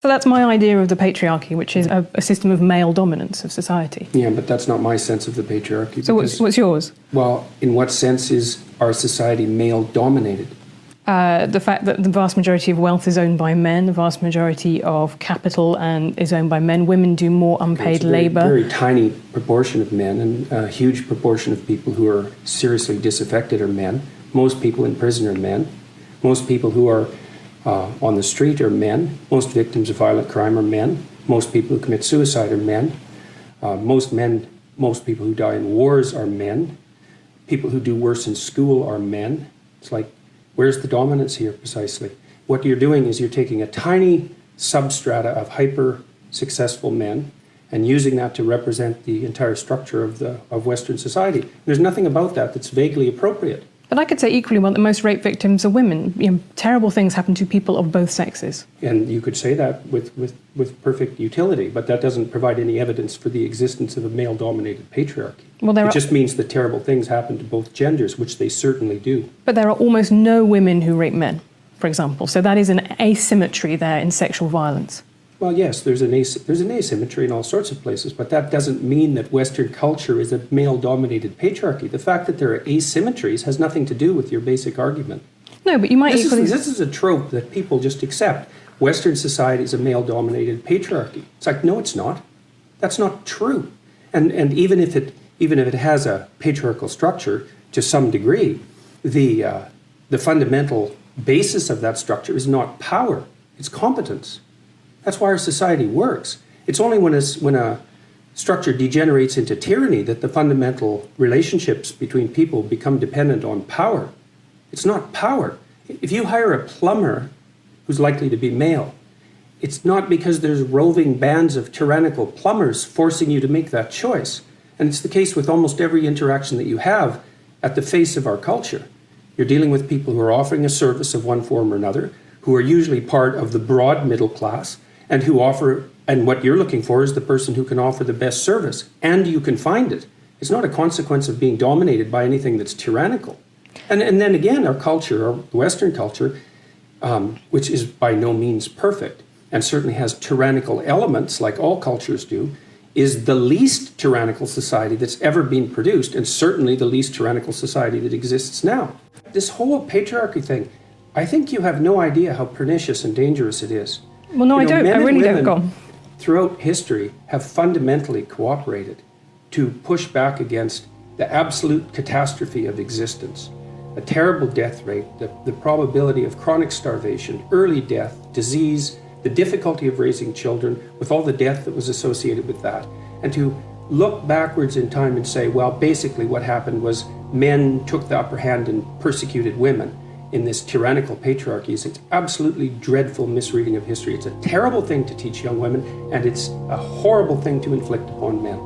So that's my idea of the patriarchy, which is a system of male dominance of society. Yeah, but that's not my sense of the patriarchy. So what's yours? Well, in what sense is our society male-dominated? The fact that the vast majority of wealth is owned by men, the vast majority of capital is owned by men. Women do more unpaid labour. A very tiny proportion of men, and a huge proportion of people who are seriously disaffected are men. Most people in prison are men. Most people who are on the street are men. Most victims of violent crime are men. Most people who commit suicide are men. Most people who die in wars are men. People who do worse in school are men. It's like, where's the dominance here precisely? What you're doing is you're taking a tiny substrata of hyper-successful men and using that to represent the entire structure of Western society. There's nothing about that that's vaguely appropriate. But I could say equally well that most rape victims are women. Terrible things happen to people of both sexes. And you could say that with perfect utility, but that doesn't provide any evidence for the existence of a male-dominated patriarchy. Well, it just means that terrible things happen to both genders, which they certainly do. But there are almost no women who rape men, for example. So that is an asymmetry there in sexual violence. Well, yes, there's an asymmetry in all sorts of places, but that doesn't mean that Western culture is a male-dominated patriarchy. The fact that there are asymmetries has nothing to do with your basic argument. No, but you might This is a trope that people just accept. Western society is a male-dominated patriarchy. It's like, no, it's not. That's not true. And even if it has a patriarchal structure to some degree, the fundamental basis of that structure is not power, it's competence. That's why our society works. It's only when a structure degenerates into tyranny that the fundamental relationships between people become dependent on power. It's not power. If you hire a plumber who's likely to be male, it's not because there's roving bands of tyrannical plumbers forcing you to make that choice. And it's the case with almost every interaction that you have at the face of our culture. You're dealing with people who are offering a service of one form or another, who are usually part of the broad middle class, and what you're looking for is the person who can offer the best service, and you can find it. It's not a consequence of being dominated by anything that's tyrannical. And then again, our culture, our Western culture, which is by no means perfect, and certainly has tyrannical elements, like all cultures do, is the least tyrannical society that's ever been produced, and certainly the least tyrannical society that exists now. This whole patriarchy thing, I think you have no idea how pernicious and dangerous it is. Well, no, I don't. I really don't. Go on. Throughout history have fundamentally cooperated to push back against the absolute catastrophe of existence. A terrible death rate, the probability of chronic starvation, early death, disease, the difficulty of raising children, with all the death that was associated with that. And to look backwards in time and say, well, basically what happened was men took the upper hand and persecuted women in this tyrannical patriarchy. It's an absolutely dreadful misreading of history. It's a terrible thing to teach young women, and it's a horrible thing to inflict upon men.